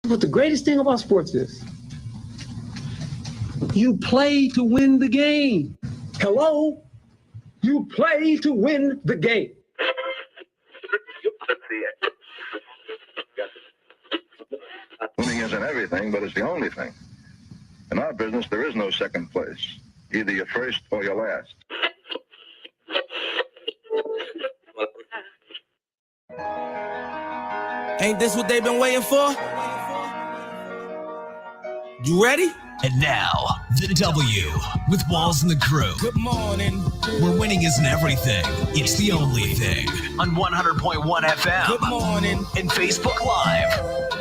What the greatest thing about sports is, you play to win the game. Hello? You play to win the game. Winning isn't everything, but it's the only thing. In our business, there is no second place. Either you're first or you're last. Ain't this what they've been waiting for? You ready? And now, the W with Walls and the Crew. Good morning. Where winning isn't everything, it's the only thing. On 100.1 FM. Good morning. And Facebook Live.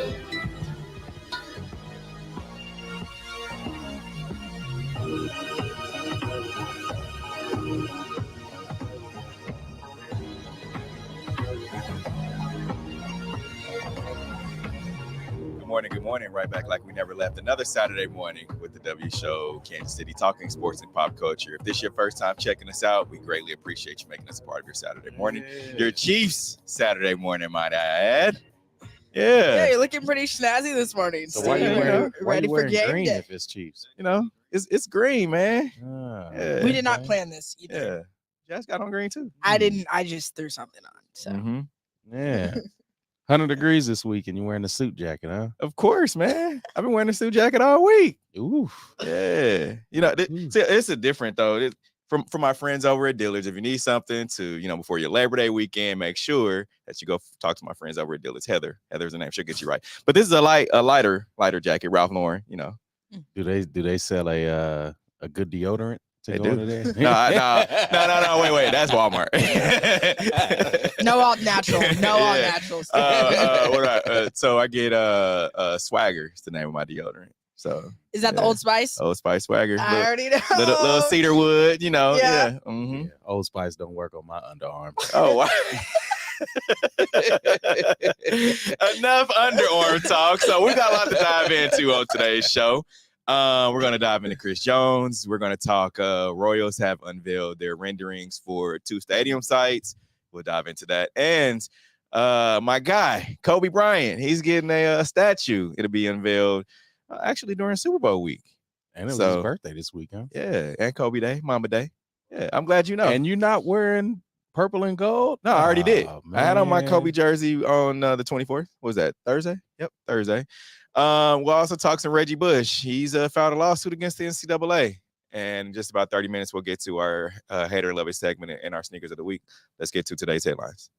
Good morning. Right back like we never left. Another Saturday morning with the W Show, Kansas City, talking sports and pop culture. If this is your first time checking us out, we greatly appreciate you making us a part of your Saturday morning. Yeah. Your Chiefs Saturday morning, might I add. Yeah, you're looking pretty snazzy this morning. So why you wearing green day if it's Chiefs? You know, it's green, man. Yeah. We did not plan this either. Yeah, Jess got on green too. I didn't. I just threw something on. So yeah. 100 degrees this week, and you're wearing a suit jacket, huh? Of course, man. I've been wearing a suit jacket all week. Ooh, yeah. You know, it's a different though. From my friends over at Dillard's, if you need something to, before your Labor Day weekend, make sure that you go talk to my friends over at Dillard's. Heather's the name. She'll get you right. But this is a lighter jacket, Ralph Lauren. Do they sell a good deodorant? They do. No. Wait. That's Walmart. No all natural. All natural stuff. So I get Swagger. It's the name of my deodorant. So is that the Old Spice? Old Spice Swagger. I already know. Little cedar wood. Yeah. Mm-hmm. Yeah. Old Spice don't work on my underarms. Oh wow. Enough underarm talk. So we got a lot to dive into on today's show. We're going to dive into Chris Jones. We're going to talk Royals have unveiled their renderings for 2 stadium sites. We'll dive into that. And my guy, Kobe Bryant, he's getting a statue. It'll be unveiled actually during Super Bowl week. And it was his birthday this week, huh? Yeah, and Kobe Day, Mama Day. Yeah, I'm glad you know. And you're not wearing purple and gold? No, I already did. Man. I had on my Kobe jersey on the 24th. What was that, Thursday? Yep, Thursday. We'll also talk some Reggie Bush. He's filed a lawsuit against the NCAA. And in just about 30 minutes, we'll get to our Hater Love It segment and our Sneakers of the Week. Let's get to today's headlines.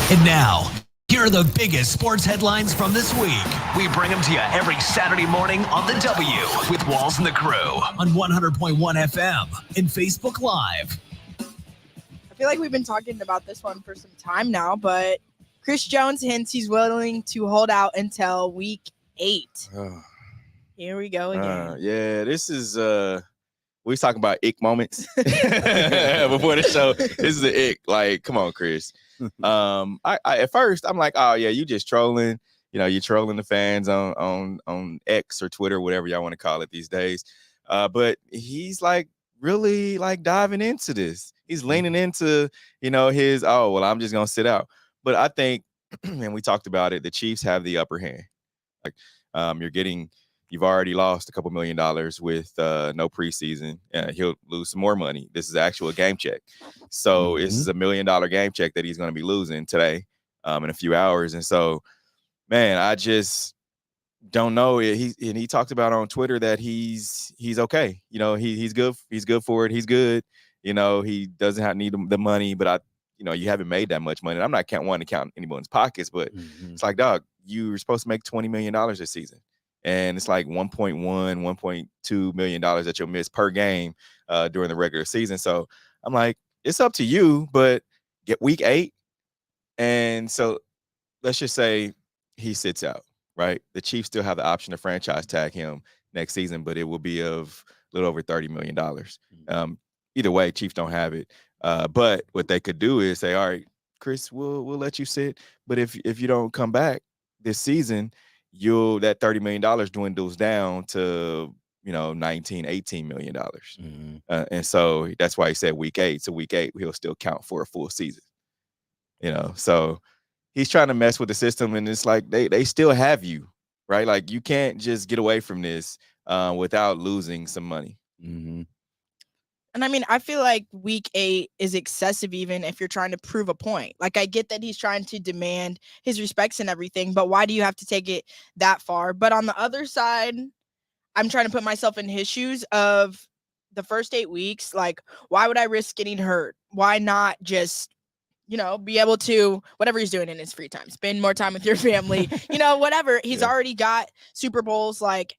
And now, here are the biggest sports headlines from this week. We bring them to you every Saturday morning on the W with Walls and the Crew on 100.1 FM and Facebook Live. I feel like we've been talking about this one for some time now, but Chris Jones hints he's willing to hold out until week 8. Here we go again. Yeah, this is we was talking about ick moments before the show. This is an ick. Like, come on, Chris. I at first I'm like, oh yeah, you just trolling. You're trolling the fans on X or Twitter, whatever y'all want to call it these days. But he's like really like diving into this. He's leaning into, his, I'm just gonna sit out. But I think, and we talked about it, the Chiefs have the upper hand. Like, you've already lost a couple $1 million with no preseason. He'll lose some more money. This is actual game check. So this is $1 million game check that he's going to be losing today in a few hours. And so, man, I just don't know. He talked about on Twitter that he's okay. He's good. He's good for it. He's good. He doesn't need the money, but you haven't made that much money. I'm not wanting to count anyone's pockets, but it's like, dog, you were supposed to make $20 million this season. And it's like $1.2 million that you'll miss per game during the regular season. So I'm like, it's up to you, but get week 8. And so let's just say he sits out, right? The Chiefs still have the option to franchise tag him next season, but it will be of a little over $30 million. Either way, Chiefs don't have it. But what they could do is say, all right, Chris, we'll let you sit. But if you don't come back this season, that $30 million dwindles down to, $18 million. And so that's why he said week 8. So week 8, he'll still count for a full season. So he's trying to mess with the system, and it's like they still have you, right? Like you can't just get away from this without losing some money. Mm-hmm. And I mean, I feel like week 8 is excessive even if you're trying to prove a point. Like, I get that he's trying to demand his respects and everything, but why do you have to take it that far? But on the other side, I'm trying to put myself in his shoes of the first 8 weeks. Like, why would I risk getting hurt? Why not just, be able to, whatever he's doing in his free time, spend more time with your family, whatever. He's already got Super Bowls. Like,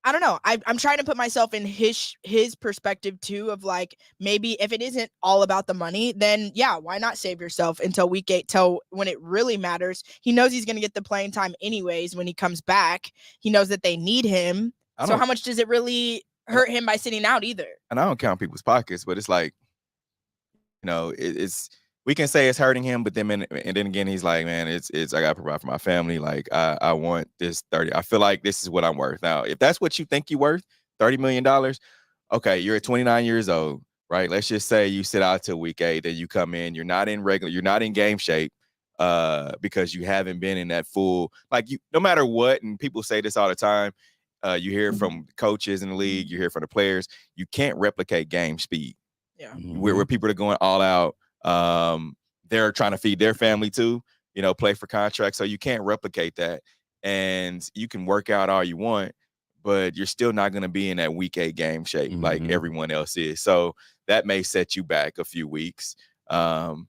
I don't know. I'm trying to put myself in his perspective too, of like, maybe if it isn't all about the money, then yeah, why not save yourself until week 8, till when it really matters. He knows he's going to get the playing time anyways when he comes back. He knows that they need him. So how much does it really hurt him by sitting out either? And I don't count people's pockets, but it's like, it's we can say it's hurting him, but then and then again, he's like, man, it's I gotta provide for my family. Like I want this 30. I feel like this is what I'm worth. Now, if that's what you think you're worth, $30 million, okay, you're at 29 years old, right? Let's just say you sit out till week 8, then you come in, you're not in game shape, because you haven't been in that full, like no matter what, and people say this all the time. You hear from coaches in the league, you hear from the players, you can't replicate game speed. Yeah. Where people are going all out. They're trying to feed their family too, play for contracts. So you can't replicate that. And you can work out all you want, but you're still not going to be in that week 8 game shape like everyone else is. So that may set you back a few weeks. And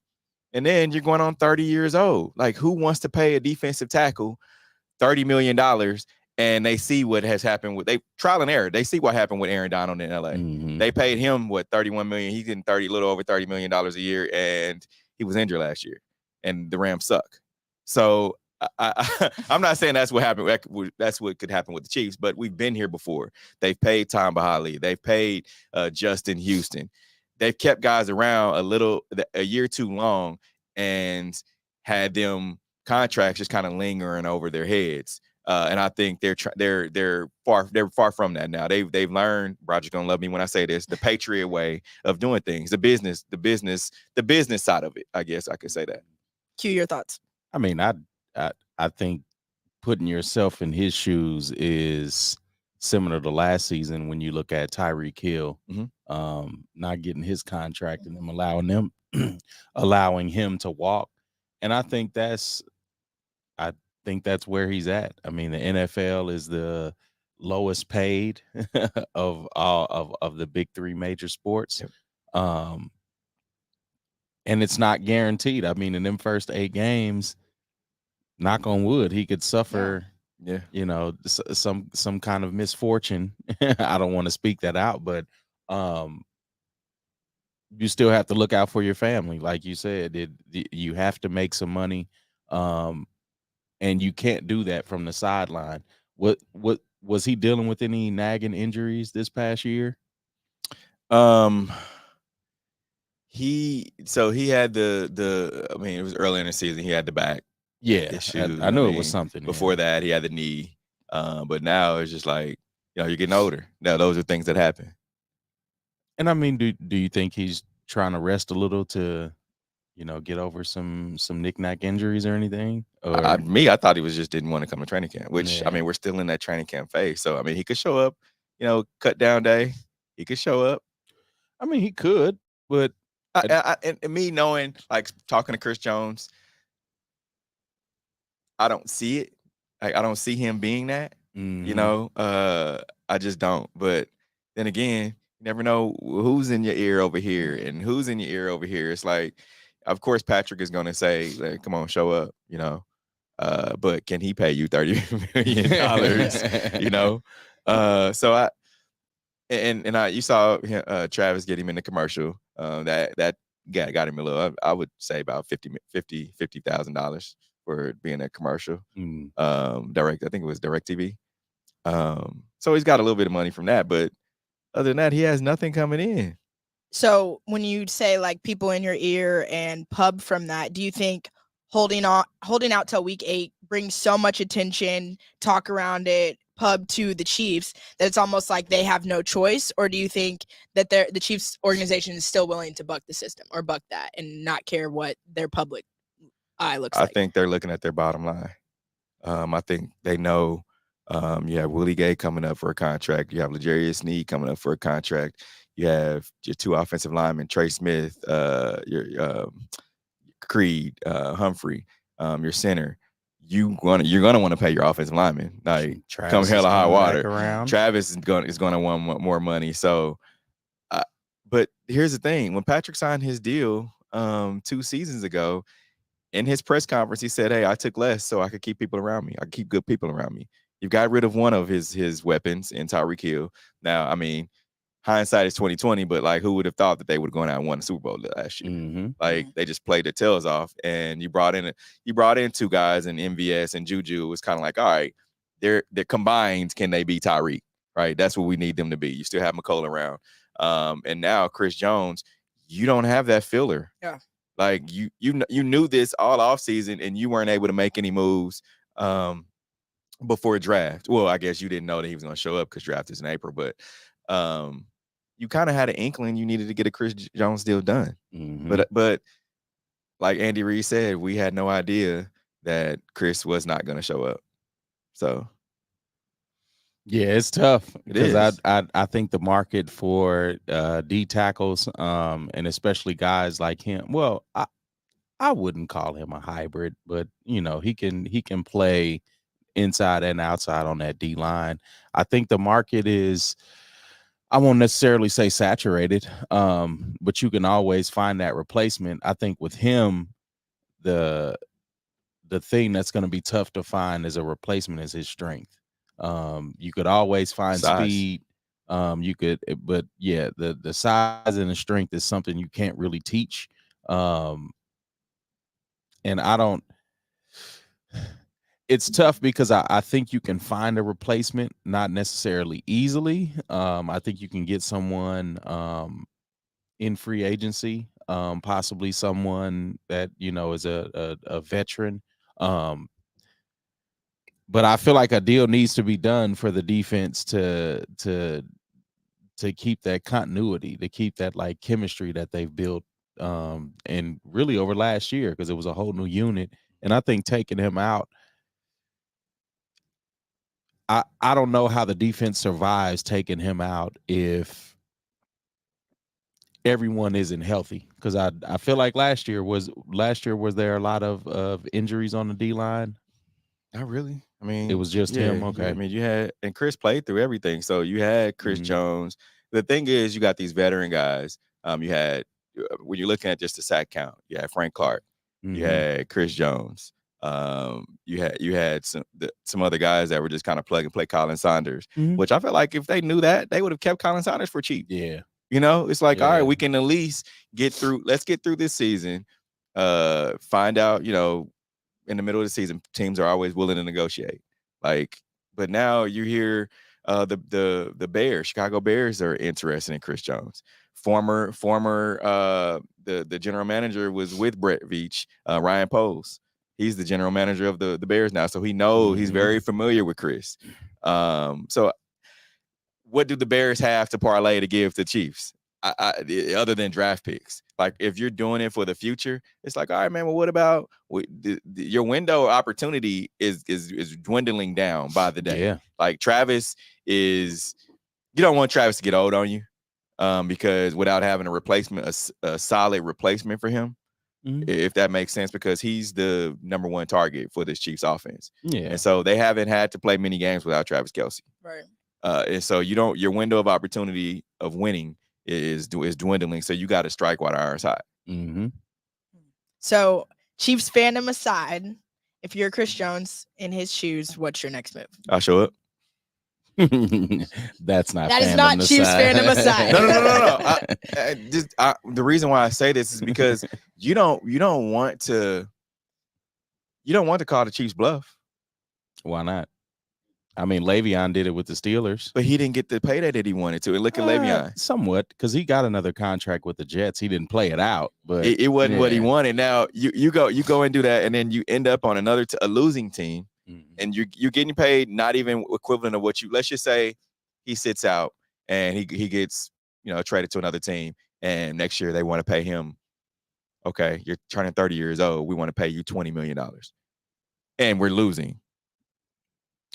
then you're going on 30 years old. Like, who wants to pay a defensive tackle $30 million? And they see what has happened with trial and error. They see what happened with Aaron Donald in LA. They paid him $31 million. He's getting a little over $30 million a year, and he was injured last year. And the Rams suck. So I'm not saying that's what happened. That's what could happen with the Chiefs, but we've been here before. They've paid Tom Bahali. They've paid Justin Houston. They've kept guys around a year too long and had them contracts just kind of lingering over their heads. And I think they're far from that now. They've learned, Roger's gonna love me when I say this, the Patriot way of doing things, the business side of it. I guess I could say that. Q, your thoughts? I mean, I think putting yourself in his shoes is similar to last season when you look at Tyreek Hill, not getting his contract and them allowing him to walk. And I think that's where he's at. I mean, the NFL is the lowest paid of all of the big 3 major sports. Yep. And it's not guaranteed. I mean, in them first 8 games, knock on wood, he could suffer, some kind of misfortune. I don't want to speak that out, but you still have to look out for your family. Like you said, you have to make some money. And you can't do that from the sideline. What was he dealing with any nagging injuries this past year? He had the I mean, it was early in the season. He had the back issue. I knew it was something. Before that, he had the knee. But now it's just like, you're getting older. Now those are things that happen. And I mean, do you think he's trying to rest a little to, get over some knick-knack injuries or anything? Or I thought he didn't want to come to training camp, which I mean, we're still in that training camp phase. So I mean, he could show up, cut down day. He could show up. I mean, he could, but and me knowing, like, talking to Chris Jones, I don't see it. Like, I don't see him being that. I just don't. But then again, you never know who's in your ear over here and who's in your ear over here. It's like, of course, Patrick is going to say, like, come on, show up, but can he pay you $30 million? So you saw Travis get him in the commercial. That got him a little, I would say about $50,000 for being a commercial. Direct, I think it was DirecTV. So he's got a little bit of money from that, but other than that, he has nothing coming in. So when you say like people in your ear and pub from that, do you think holding out till week 8 brings so much attention, talk around it, pub to the Chiefs, that it's almost like they have no choice? Or do you think that the Chiefs organization is still willing to buck the system or buck that and not care what their public looks I like. think they're looking at their bottom line. I think they know you have Willie Gay coming up for a contract. You have L'Jarius Sneed coming up for a contract. You have your 2 offensive linemen, Trey Smith, your Creed, Humphrey, your center. You're gonna want to pay your offensive lineman. Like Travis come hell or high water. around. Travis is gonna want more money. So, but here's the thing: when Patrick signed his deal 2 seasons ago, in his press conference, he said, "Hey, I took less so I could keep people around me. I could keep good people around me." You got rid of one of his weapons in Tyreek Hill. Now, I mean, hindsight is 2020, but like, who would have thought that they would have gone out and won the Super Bowl last year? Mm-hmm. Like, they just played their tails off, and you brought in 2 guys in MVS and Juju. It was kind of like, all right, they're combined. Can they be Tyreek? Right, that's what we need them to be. You still have McCole around, and now Chris Jones. You don't have that filler. Yeah. Like you knew this all off season, and you weren't able to make any moves before draft. Well, I guess you didn't know that he was going to show up because draft is in April, but you kind of had an inkling you needed to get a Chris Jones deal done. Mm-hmm. But like Andy Reid said, we had no idea that Chris was not going to show up. So yeah, it's tough because is. I think the market for D tackles, and especially guys like him. Well, I wouldn't call him a hybrid, but you know he can play inside and outside on that D line. I think the market is, I won't necessarily say saturated, but you can always find that replacement. I think with him, the thing that's going to be tough to find as a replacement is his strength. You could always find Size. speed. You could, but yeah, the size and the strength is something you can't really teach. And I don't. It's tough because I think you can find a replacement, not necessarily easily. I think you can get someone in free agency, possibly someone that is a veteran. But I feel like a deal needs to be done for the defense to keep that continuity, to keep that like chemistry that they've built, and really over last year, because it was a whole new unit. And I think taking him out, I don't know how the defense survives taking him out if everyone isn't healthy, because I feel like last year was there a lot of injuries on the D line? Not really. I mean, It was just him. Okay. I mean, you had, and Chris played through everything. So you had Chris Mhm. Jones. The thing is, you got these veteran guys. You had, when you're looking at just the sack count, you had Frank Clark, you Mhm. had Chris Jones. You had some other guys that were just kind of plug and play. Colin Saunders, Mhm. which I feel like if they knew that, they would have kept Colin Saunders for cheap. Yeah. It's like, all Yeah. right, we can at least get through. Let's get through this season. Find out, in the middle of the season, teams are always willing to negotiate. But now you hear the Bears, Chicago Bears, are interested in Chris Jones. Former the general manager was with Brett Veach, Ryan Poles. He's the general manager of the Bears now, so he knows he's very familiar with Chris. So what do the Bears have to parlay to give the Chiefs? Other than draft picks? Like, if you're doing it for the future, it's like, all right, man. Well, what about your window of opportunity is dwindling down by the day? Yeah. Like Travis is, you don't want Travis to get old on you, because without having a replacement, a solid replacement for him, Mhm. if that makes sense, because he's the number 1 target for this Chiefs offense. Yeah. And so they haven't had to play many games without Travis Kelce. Right. And so your window of opportunity of winning is dwindling. So you got to strike while the iron's hot. Mm-hmm. So, Chiefs fandom aside, if you're Chris Jones in his shoes, what's your next move? I'll show up. That's not. That is not Chiefs fandom aside. No. The reason why I say this is because you don't want to call the Chiefs bluff. Why not? I mean, Le'Veon did it with the Steelers, but he didn't get the payday that he wanted to. And look at Le'Veon. Somewhat, because he got another contract with the Jets. He didn't play it out, but it wasn't what he wanted. Now you go and do that, and then you end up on a losing team, and you're getting paid not even equivalent of what you. Let's just say he sits out and he gets traded to another team, and next year they want to pay him okay, you're turning 30 years old. We want to pay you $20 million. And we're losing.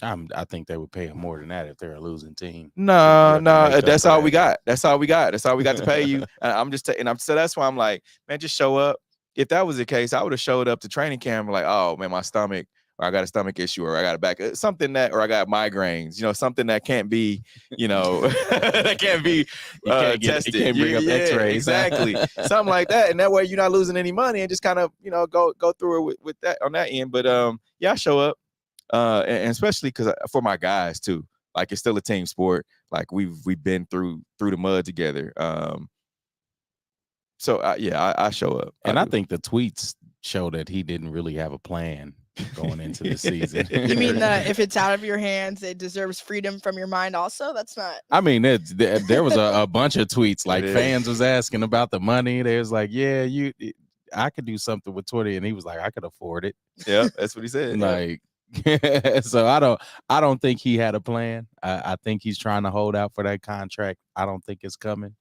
I think they would pay him more than that if they're a losing team. No, You have to make up that's for all that. we got. That's all we got. That's all we got to pay you. I'm just so that's why I'm like, man, just show up. If that was the case, I would have showed up to training camp like, oh man, my stomach, or I got a stomach issue, or I got a back, something that, or I got migraines, something that can't be, that can't be You can't tested. You can't bring up X-rays. Exactly. Something like that. And that way you're not losing any money and just kind of, go through it with that on that end. But yeah, I show up. And especially because for my guys too, like it's still a team sport. Like we've been through the mud together. So I show up, and I think the tweets show that he didn't really have a plan going into the season. You mean that if it's out of your hands, it deserves freedom from your mind? Also, that's not. I mean, there was a bunch of tweets like fans was asking about the money. They was like, yeah, I could do something with 20, and he was like, I could afford it. Yeah, that's what he said. Like. So I don't think he had a plan. I think he's trying to hold out for that contract. I don't think it's coming.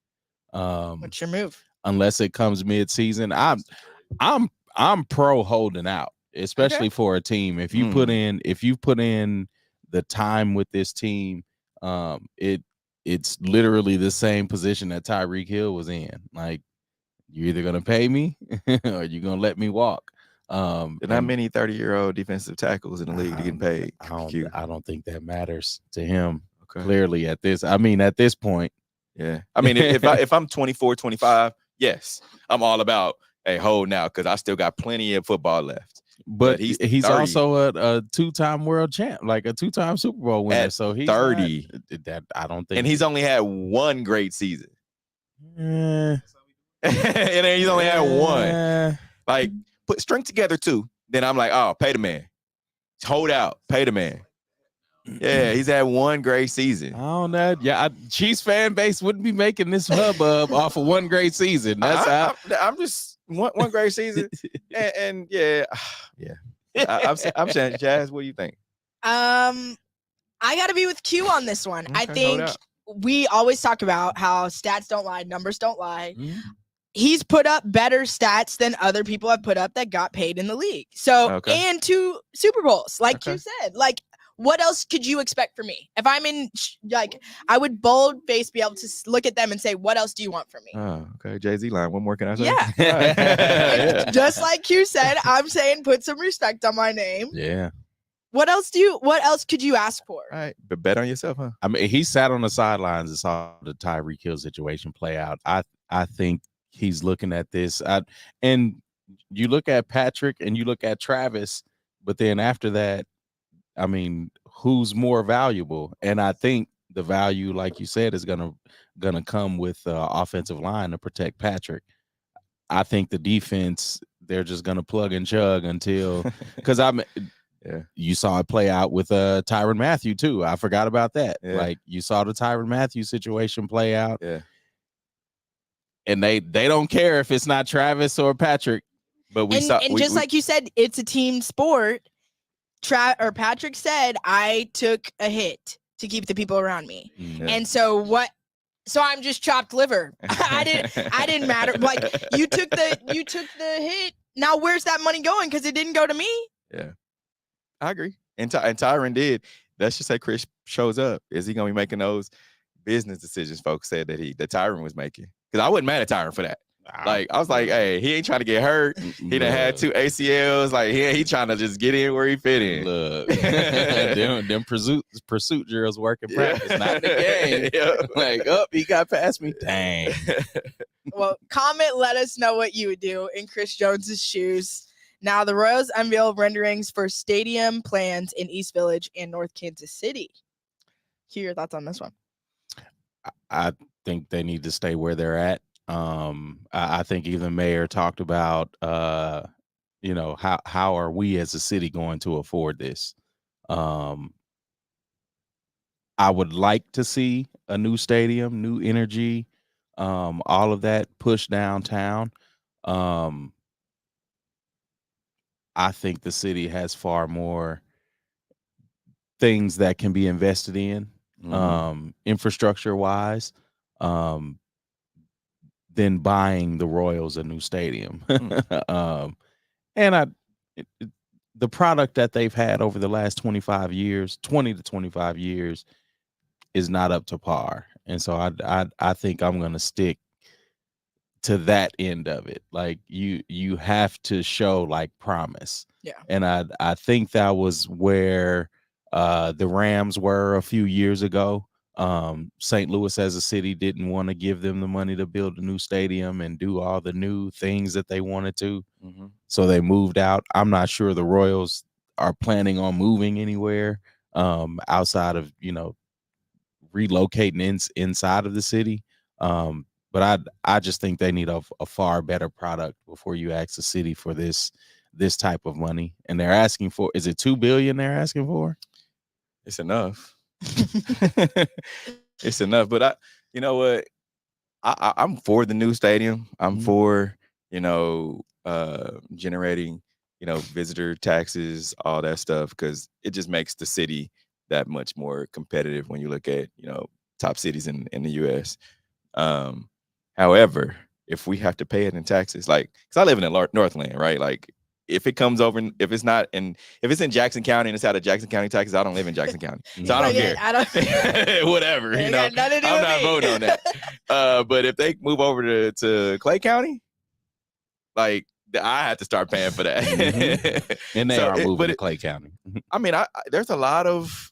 What's your move? Unless it comes mid-season. I'm pro holding out, especially for a team. If you put in the time with this team, it's literally the same position that Tyreek Hill was in. Like, you're either gonna pay me or you're gonna let me walk. Not many 30-year-old defensive tackles in the league getting paid. I don't think that matters to him. Okay. Clearly at this point. Yeah. I mean, if I'm 24, 25, yes, I'm all about holding out because I still got plenty of football left. But he's also a two-time world champ, like a two-time Super Bowl winner. So he's 30. That I don't think. And he's only had one great season. And he's only had one. Like, put string together two. Then I'm like, oh, pay the man. Hold out, pay the man. Yeah, he's had one great season. I don't know. Yeah, Chiefs fan base wouldn't be making this hubbub off of one great season. That's I'm just one great season, and yeah. I'm saying, Jazz, what do you think? I got to be with Q on this one. Okay, I think we always talk about how stats don't lie, numbers don't lie. Mm-hmm. He's put up better stats than other people have put up that got paid in the league. So, and 2 Super Bowls, like you said. Like, what else could you expect from me? If I'm in, I would bold-faced be able to look at them and say, what else do you want from me? Oh, okay. Jay-Z line. What more can I say? Yeah. Just like Q said, I'm saying put some respect on my name. Yeah. What else could you ask for? All right. But bet on yourself, huh? I mean, he sat on the sidelines and saw the Tyreek Hill situation play out. I think he's looking at this. And you look at Patrick and you look at Travis, but then after that, I mean, who's more valuable? And I think the value, like you said, is gonna come with offensive line to protect Patrick. I think the defense, they're just gonna plug and chug until because you saw it play out with Tyrann Mathieu too. I forgot about that. Yeah. Like you saw the Tyrann Mathieu situation play out. Yeah. And they don't care if it's not Travis or Patrick. But like you said, it's a team sport. Patrick said, I took a hit to keep the people around me. Yeah. And so I'm just chopped liver. I didn't matter. Like you took the hit. Now where's that money going? Because it didn't go to me. Yeah. I agree. And Tyrann did. Let's just say Chris shows up. Is he gonna be making those business decisions folks said that Tyrann was making? Because I wouldn't mad at Tyrann for that. Like I was like, hey, he ain't trying to get hurt. He done had 2 ACLs. Like he trying to just get in where he fit in. Look, them pursuit drills work in practice, not in the game. Yeah. Like, he got past me. Dang. Well, comment. Let us know what you would do in Chris Jones's shoes. Now, the Royals unveiled renderings for stadium plans in East Village and North Kansas City. Hear your thoughts on this one? I think they need to stay where they're at. I think even Mayor talked about, how are we as a city going to afford this? I would like to see a new stadium, new energy, all of that pushed downtown. I think the city has far more things that can be invested in, infrastructure wise. than buying the Royals a new stadium. And the product that they've had over the last 20 to 25 years is not up to par. And so I think I'm going to stick to that end of it. Like you have to show like promise. Yeah. And I think that was where the Rams were a few years ago. St. Louis as a city didn't want to give them the money to build a new stadium and do all the new things that they wanted to. Mm-hmm. So they moved out. I'm not sure the Royals are planning on moving anywhere outside of, relocating inside of the city. But I just think they need a far better product before you ask the city for this type of money. And they're asking for, is it $2 billion they're asking for? It's enough. It's enough. But you know what? I'm for the new stadium. I'm for, generating, visitor taxes, all that stuff, because it just makes the city that much more competitive when you look at, top cities in the US. However, if we have to pay it in taxes, like, because I live in the Northland, right? Like, if it comes over, if it's in Jackson County and it's out of Jackson County taxes, I don't live in Jackson County, so I don't care. Whatever, I'm not voting on that. But if they move over to Clay County, like, I have to start paying for that. Mm-hmm. And they are moving to Clay County. I mean, there's a lot of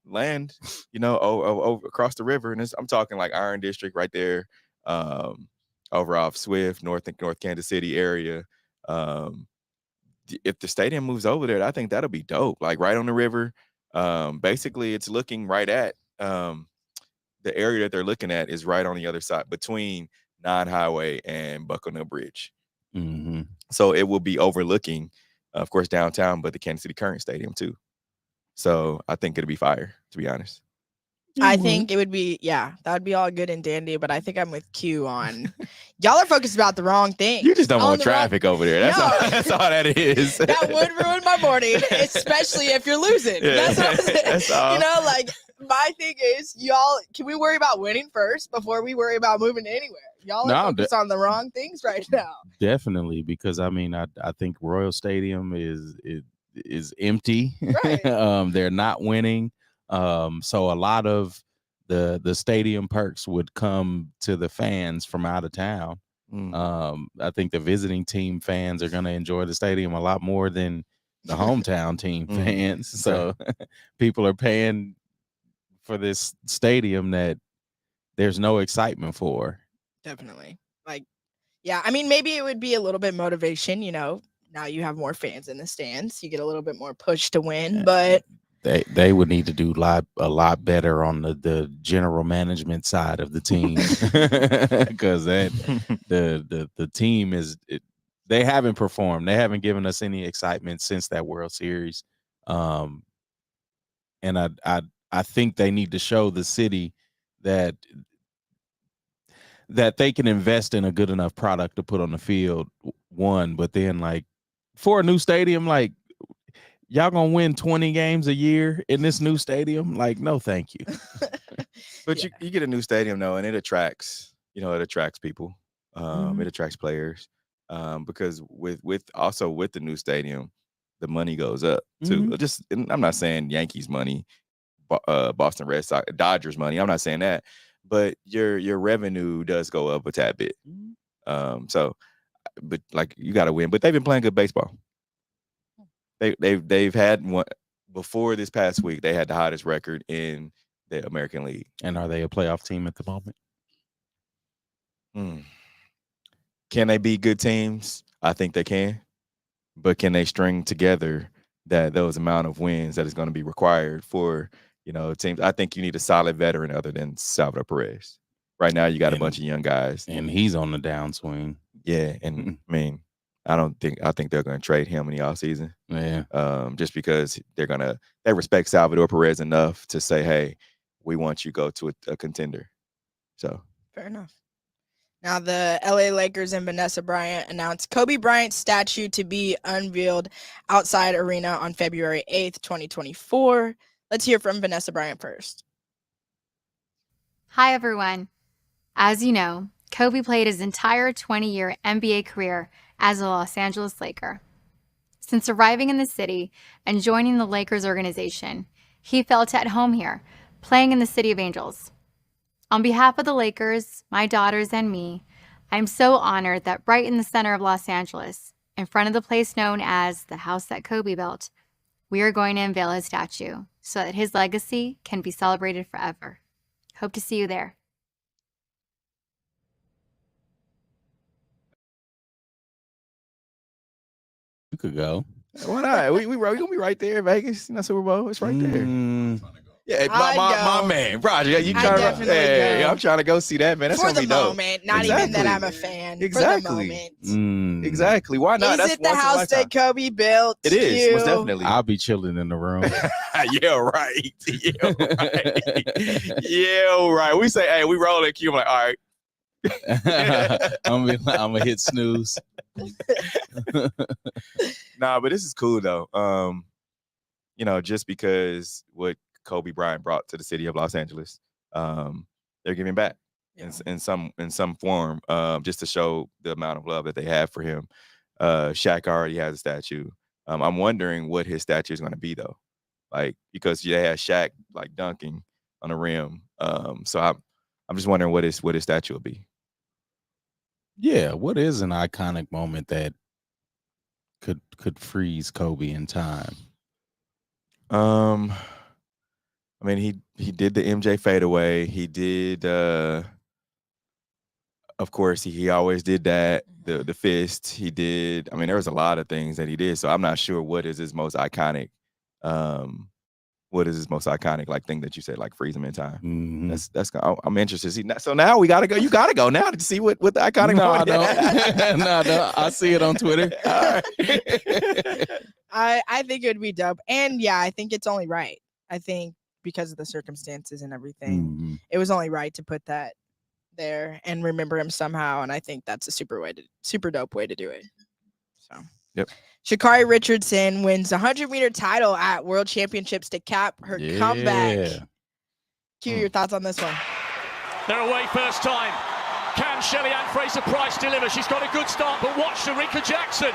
land, over across the river, and I'm talking like Iron District right there, over off Swift, North Kansas City area. If the stadium moves over there, I think that'll be dope. Like right on the river. Basically, it's looking right at the area that they're looking at is right on the other side between 9 Highway and Buckle Bridge. Mm-hmm. So it will be overlooking, of course, downtown, but the Kansas City Current Stadium too. So I think it'll be fire, to be honest. I think it would be, that would be all good and dandy, but I think I'm with Q on y'all are focused about the wrong thing. You just don't want traffic over there. That's all that is. That would ruin my morning, especially if you're losing. Yeah. That's what I'm saying. That's all. Like, my thing is, y'all, can we worry about winning first before we worry about moving anywhere? Y'all are focused on the wrong things right now. Definitely, because I mean, I think Royal Stadium is empty. Right. They're not winning. So a lot of the stadium perks would come to the fans from out of town. I think the visiting team fans are going to enjoy the stadium a lot more than the hometown team fans. So people are paying for this stadium that there's no excitement for. Definitely. I mean, maybe it would be a little bit motivation, now you have more fans in the stands. You get a little bit more push to win, but they would need to do a lot better on the general management side of the team, because the team they haven't performed. They haven't given us any excitement since that World Series, and I think they need to show the city that they can invest in a good enough product to put on the field. One, but then like for a new stadium, like, y'all gonna win 20 games a year in this new stadium? Like, no, thank you. But you get a new stadium though, and it attracts people. It attracts players. Because with the new stadium, the money goes up too. And I'm not saying Yankees money, Boston Red Sox, Dodgers money. I'm not saying that, but your revenue does go up a tad bit. But like, you got to win. But they've been playing good baseball. They've had one before this past week. They had the hottest record in the American League. And are they a playoff team at the moment? Can they be good teams? I think they can. But can they string together those amount of wins that is going to be required for teams? I think you need a solid veteran other than Salvador Perez. Right now, you got a bunch of young guys, and he's on the downswing. Yeah, and I mean, I think they're going to trade him in the offseason. Yeah. Just because they respect Salvador Perez enough to say, hey, we want you to go to a contender. So fair enough. Now, the LA Lakers and Vanessa Bryant announced Kobe Bryant's statue to be unveiled outside arena on February 8th, 2024. Let's hear from Vanessa Bryant first. Hi, everyone. As you know, Kobe played his entire 20-year NBA career as a Los Angeles Laker. Since arriving in the city and joining the Lakers organization, he felt at home here, playing in the City of Angels. On behalf of the Lakers, my daughters, and me, I'm so honored that right in the center of Los Angeles, in front of the place known as the house that Kobe built, we are going to unveil his statue so that his legacy can be celebrated forever. Hope to see you there. You could go. Why not? We gonna be right there in Vegas. You know, Super Bowl. It's right there. Yeah, I'd my go. man, Roger. Yeah, you I'd trying to? definitely Yeah, go. I'm trying to go see that, man. That's For gonna the be dope. moment, not even that I'm a fan. Exactly. For the moment. Exactly. Why not? Is That's it the once in a house lifetime. that Kobe built? It is, most You? definitely. I'll be chilling in the room. Yeah, right. Yeah, right. Yeah, right. We say, hey, we roll at Q. I'm like, all right. I'm gonna hit snooze. Nah, but this is cool though. You know, just because what Kobe Bryant brought to the city of Los Angeles, they're giving back in some form, just to show the amount of love that they have for him. Shaq already has a statue. I'm wondering what his statue is going to be though, like because they had Shaq like dunking on the rim. So I'm just wondering what his statue will be. Yeah, what is an iconic moment that could freeze Kobe in time? I mean, he did the MJ fadeaway. He did, of course, he always did that. The fist. He did. I mean, there was a lot of things that he did. So I'm not sure what is his most iconic. What is his most iconic like thing that you said like freeze him in time? That's. I'm interested to see. So now we gotta go. You gotta go now to see what the iconic. No, moment is. no, I see it on Twitter. All right. I think it would be dope. And yeah, I think it's only right. I think because of the circumstances and everything, it was only right to put that there and remember him somehow. And I think that's a super dope way to do it. So yep. Sha'Carri Richardson wins the 100-meter title at World Championships to cap her comeback. Q, your thoughts on this one? They're away first time. Can Shelly-Ann Fraser-Price deliver? She's got a good start, but watch Shericka Jackson.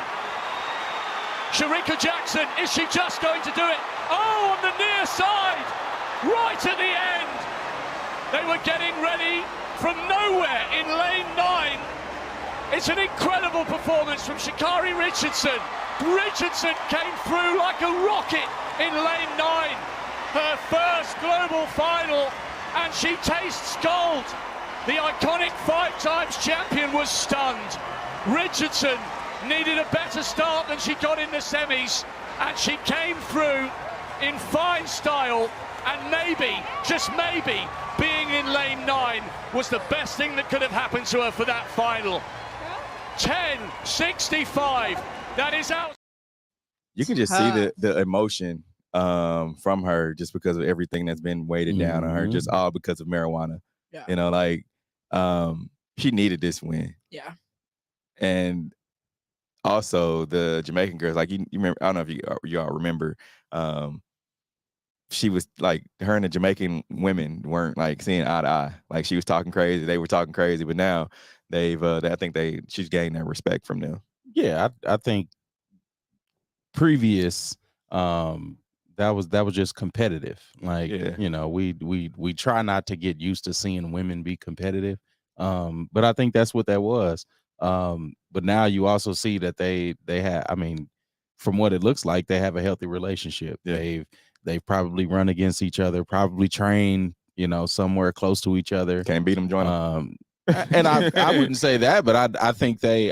Shericka Jackson, is she just going to do it? Oh, on the near side, right at the end. They were getting ready from nowhere in lane 9. It's an incredible performance from Sha'Carri Richardson. Richardson came through like a rocket in lane 9. Her first global final, and she tastes gold. The iconic 5-times champion was stunned. Richardson needed a better start than she got in the semis, and she came through in fine style, and maybe, just maybe, being in lane 9 was the best thing that could have happened to her for that final. 10:65. That is out. You can just see the emotion from her just because of everything that's been weighted down on her, just all because of marijuana. Yeah. You know, like she needed this win. Yeah. And also the Jamaican girls, like you remember, I don't know if you all remember, she was like, her and the Jamaican women weren't like seeing eye to eye. Like she was talking crazy, they were talking crazy, but now I think she's gained that respect from them. Yeah, I think previous that was just competitive. Like, you know, we try not to get used to seeing women be competitive. But I think that's what that was. But now you also see that they have, I mean, from what it looks like, they have a healthy relationship. Yeah. They've probably run against each other, probably trained, you know, somewhere close to each other. Can't beat them, join them. And I wouldn't say that, but I think they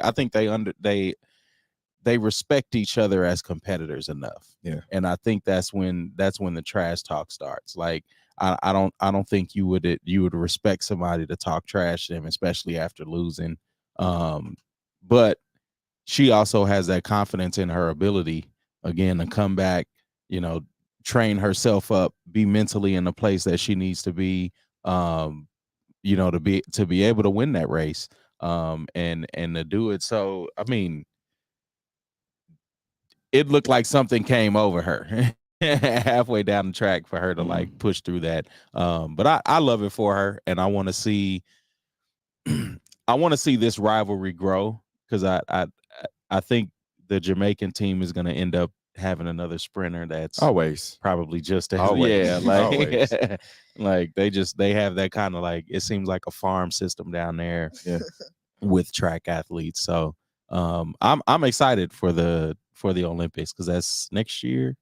respect each other as competitors enough. Yeah. And I think that's when the trash talk starts. Like I don't think you would respect somebody to talk trash to them, especially after losing. But she also has that confidence in her ability again to come back, you know, train herself up, be mentally in the place that she needs to be, you know, to be able to win that race, and to do it. So, I mean, it looked like something came over her halfway down the track for her to like push through that. But I love it for her, and I want to see I want to see this rivalry grow because I think the Jamaican team is going to end up having another sprinter that's Always. probably just as Always. Always. like they have that kind of like, it seems like a farm system down there with track athletes. So I'm excited for the Olympics because that's next year.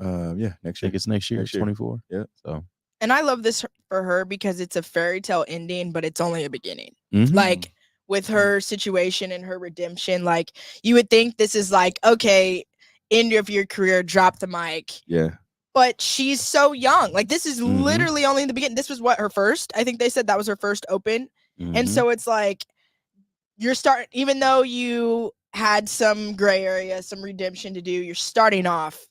Yeah, next I year. think it's next year, 24. Yeah. So And I love this for her because it's a fairy tale ending, but it's only a beginning. Mhm. Like with her situation and her redemption, like you would think this is like, okay, end of your career, drop the mic. Yeah. But she's so young. Like this is Mhm. literally only the beginning. This was what, her first? I think they said that was her first Open. And Mhm. so it's like you're starting, even though you had some gray area, some redemption to do, you're starting off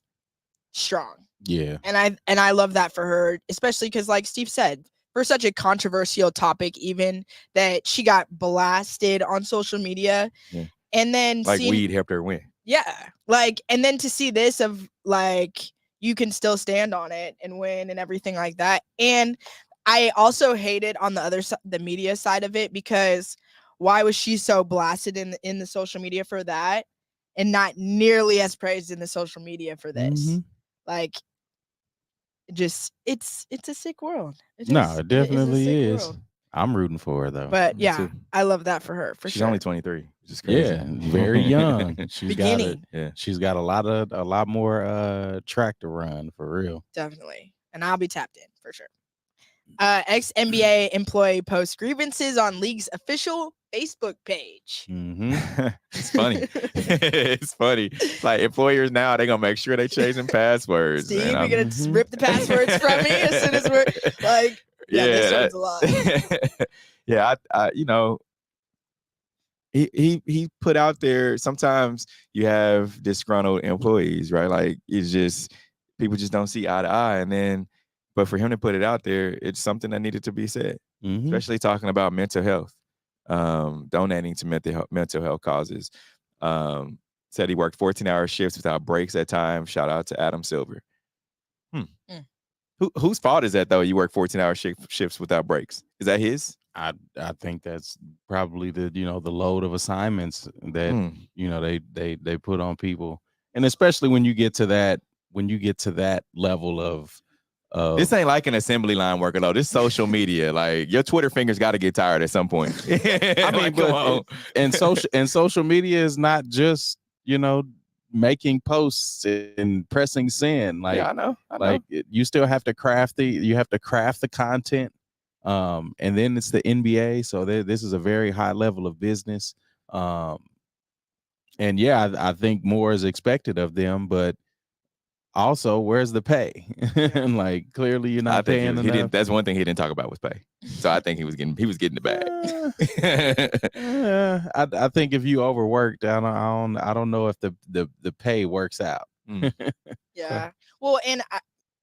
strong. Yeah. And I love that for her, especially because like Steve said, for such a controversial topic, even that she got blasted on social media. Yeah. And then Like weed helped her win. yeah, like, and then to see this of like you can still stand on it and win and everything like that. And I also hated on the other side, the media side of it, because why was she so blasted in the social media for that and not nearly as praised in the social media for this? Mhm. Like, just it's a sick world. No, it definitely sick is. world. I'm rooting for her though. But Me yeah, too. I love that for her. For She's sure. only 23, which is crazy. Yeah, very young. She's got it. Beginning. Yeah. She's got a lot more track to run for real. Definitely. And I'll be tapped in for sure. Ex-NBA employee posts grievances on league's official Facebook page. Mm-hmm. It's funny. It's funny. It's like employers now, they're gonna make sure they changing passwords. Steve, and you're I'm- going to rip the passwords from me as soon as we're like, yeah, this one's a lot. Yeah, I you know, he put out there, sometimes you have disgruntled employees, right? Like it's just people just don't see eye to eye. And then but for him to put it out there, it's something that needed to be said, Mm-hmm. especially talking about mental health, donating to mental health causes. Said he worked 14-hour shifts without breaks at times. Shout out to Adam Silver. Whose fault is that though? You work 14-hour shifts without breaks. Is that his? I think that's probably the load of assignments that they put on people, and especially when you get to that level of This ain't like an assembly line worker though. This social media, like your Twitter fingers got to get tired at some point. I mean, like, come on. and social media is not just making posts and pressing send. Like, yeah, I know. like you still have to craft the content. And then it's the NBA, so this is a very high level of business. And yeah, I think more is expected of them, but also, where's the pay? And like, clearly you're not paying enough. He didn't. That's one thing he didn't talk about was pay. So I think he was getting the bag. I think if you overworked, I don't know if the pay works out. Yeah. Well, and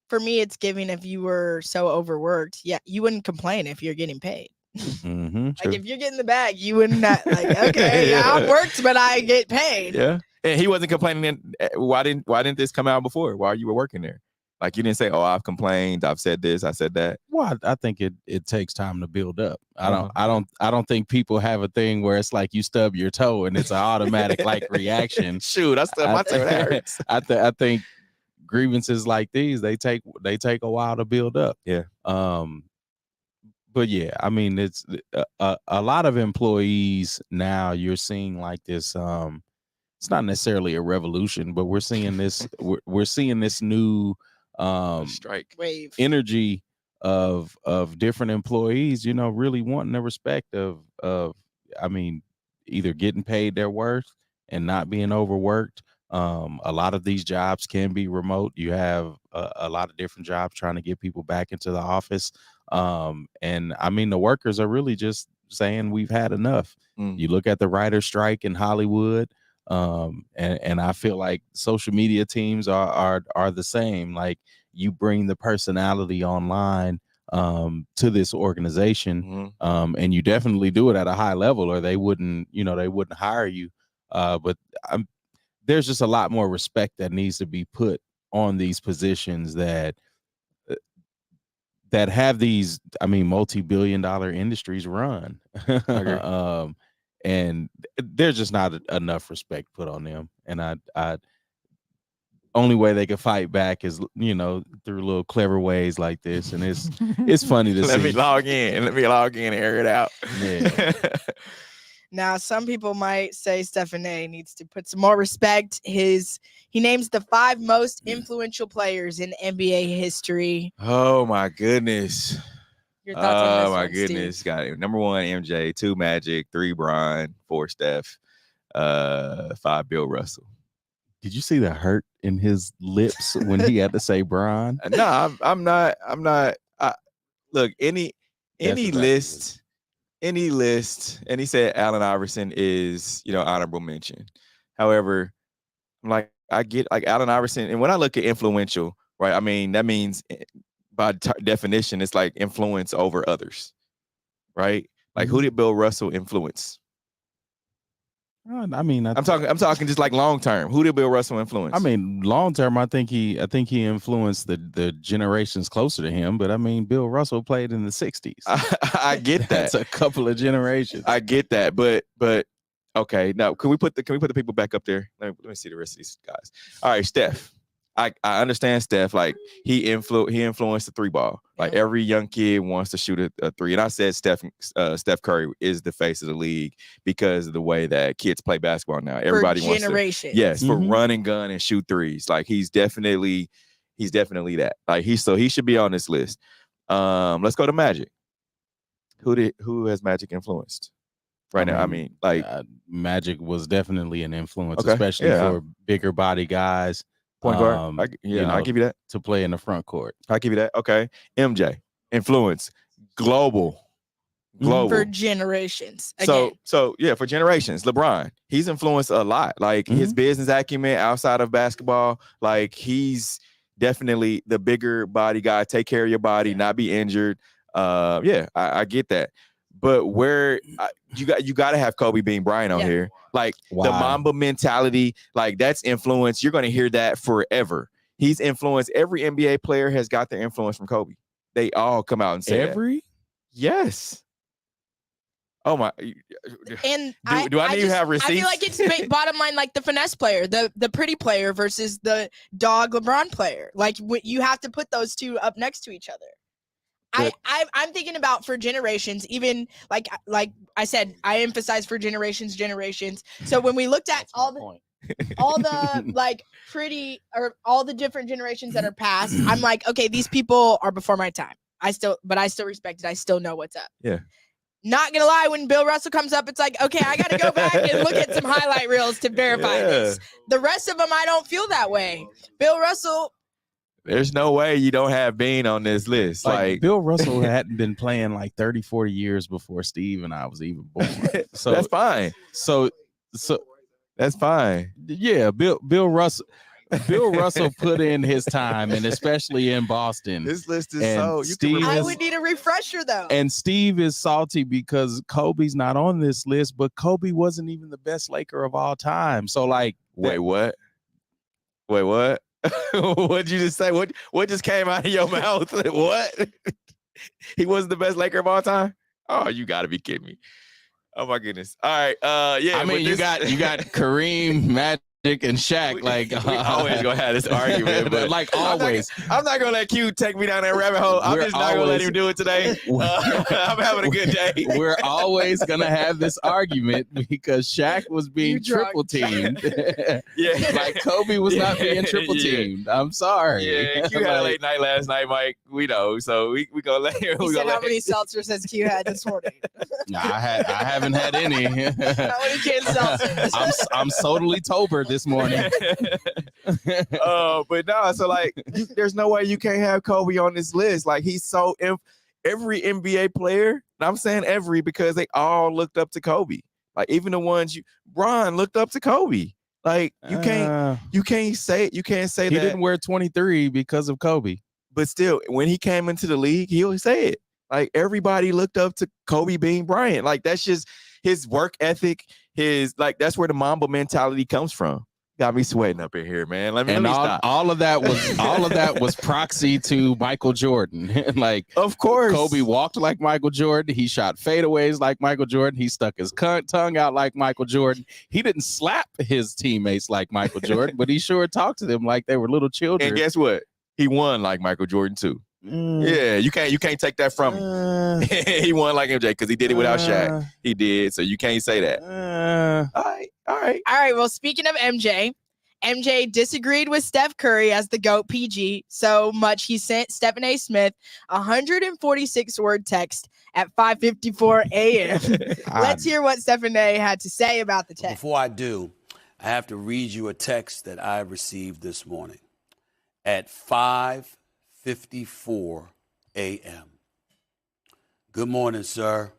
for me, it's giving if you were so overworked, yeah, you wouldn't complain if you're getting paid. Mm-hmm, like if you're getting the bag, you wouldn't like, okay, yeah, I worked, but I get paid. Yeah. And he wasn't complaining. Why didn't this come out before while you were working there? Like you didn't say, "Oh, I've complained. I've said this. I said that." Well, I think it takes time to build up. I don't think people have a thing where it's like you stub your toe and it's an automatic like reaction. Shoot, I stubbed my toe. That hurts. I think grievances like these they take a while to build up. Yeah. But yeah, I mean it's a lot of employees now. You're seeing like this. It's not necessarily a revolution, but we're seeing this. we're seeing this new strike wave energy of different employees. Really wanting the respect of I mean, either getting paid their worth and not being overworked. A lot of these jobs can be remote. You have a lot of different jobs trying to get people back into the office. And I mean, the workers are really just saying we've had enough. You look at the writer's strike in Hollywood. And I feel like social media teams are the same. Like you bring the personality online to this organization, and you definitely do it at a high level, or they wouldn't hire you. But there's just a lot more respect that needs to be put on these positions that that have these, I mean, multi-billion-dollar industries run. And there's just not enough respect put on them. And I only way they could fight back is, you know, through little clever ways like this. And it's funny to see. Let me log in and air it out. Yeah. Now, some people might say Stephen A needs to put some more respect. He names the 5 most influential players in NBA history. Oh my goodness. Your thoughts on this my one, goodness. Steve? Got it. Number 1, MJ, 2, Magic, 3, Bron, 4, Steph, 5, Bill Russell. Did you see the hurt in his lips when he had to say Bron? No, I'm not. Look, any list, and he said Allen Iverson is, you know, honorable mention. However, like I get like Allen Iverson, and when I look at influential, right, I mean that means by definition it's like influence over others, right? Like who did Bill Russell influence? I mean, I'm talking just like long term. Who did Bill Russell influence? I mean, long term, I think he influenced the generations closer to him. But I mean, Bill Russell played in the '60s. I get that. That's a couple of generations. I get that, but okay. Now, can we put the people back up there? Let me see the rest of these guys. All right, Steph. I understand Steph. Like he influenced the 3-ball. Like every young kid wants to shoot a 3. And I said Steph Curry is the face of the league because of the way that kids play basketball now. Everybody wants to, yes, for run and gun and shoot 3s. Like he's definitely that. Like he should be on this list. Let's go to Magic. Who has Magic influenced right now? I mean, like Magic was definitely an influence, especially for bigger body guys. Point guard. I'll give you that. To play in the front court. I'll give you that. Okay. MJ, influence, global. For generations. Again. So yeah, for generations. LeBron, he's influenced a lot. Like his business acumen outside of basketball, like he's definitely the bigger body guy. Take care of your body, not be injured. I get that. But where you got to have Kobe Bean Bryant on here. Like the Mamba mentality, like that's influence. You're going to hear that forever. He's influenced. Every NBA player has got their influence from Kobe. They all come out and say yes. Oh my! And do I need to have receipts? I feel like it's bottom line, like the finesse player, the pretty player versus the dog LeBron player. Like you have to put those two up next to each other. I'm thinking about for generations, even like I said, I emphasize for generations. So when we looked at all the like pretty or all the different generations that are past, I'm like, okay, these people are before my time. I still respect it. I still know what's up. Yeah. Not gonna lie, when Bill Russell comes up, it's like, okay, I gotta go back and look at some highlight reels to verify this. The rest of them, I don't feel that way. Bill Russell. There's no way you don't have Bean on this list. Like Bill Russell hadn't been playing like 30, 40 years before Steve and I was even born. So that's fine. So that's fine. Yeah, Bill Russell put in his time, and especially in Boston. This list is I would need a refresher though. And Steve is salty because Kobe's not on this list, but Kobe wasn't even the best Laker of all time. So like, wait, what? What'd you just say? What just came out of your mouth? What? He wasn't the best Laker of all time? Oh, you gotta be kidding me. Oh my goodness. All right. Yeah. I mean, you got Kareem, Magic, and Shaq. We always gonna have this argument, but like always, I'm not gonna let Q take me down that rabbit hole. I'm just not gonna let him do it today. I'm having a good day. We're always gonna have this argument because Shaq was being triple teamed. Yeah, like Kobe was not being triple teamed. I'm sorry. Yeah, Q had a late night last night, Mike. We know, so we gonna let him. He said how many seltzers has Q had this morning? No, I haven't had any. How many cans seltzers? I'm totally sober this morning. But no, so like there's no way you can't have Kobe on this list. Like he's so every NBA player, and I'm saying every because they all looked up to Kobe. Like even the ones Bron looked up to Kobe. Like you can't say he that he didn't wear 23 because of Kobe. But still, when he came into the league, he always say it. Like everybody looked up to Kobe Bean Bryant. Like that's just his work ethic. His like that's where the Mamba mentality comes from. Got me sweating up in here, man. Let me stop. all of that was proxy to Michael Jordan. Like, of course, Kobe walked like Michael Jordan. He shot fadeaways like Michael Jordan. He stuck his tongue out like Michael Jordan. He didn't slap his teammates like Michael Jordan, but he sure talked to them like they were little children. And guess what? He won like Michael Jordan too. Yeah, you can't take that from him. He won like MJ because he did it without Shaq. He did, so you can't say that. All right. Well, speaking of MJ disagreed with Steph Curry as the GOAT PG so much he sent Stephen A. Smith a 146-word text at 5:54 a.m. Let's hear what Stephen A. had to say about the text. Before I do, I have to read you a text that I received this morning at 5:54 a.m. Good morning, sir.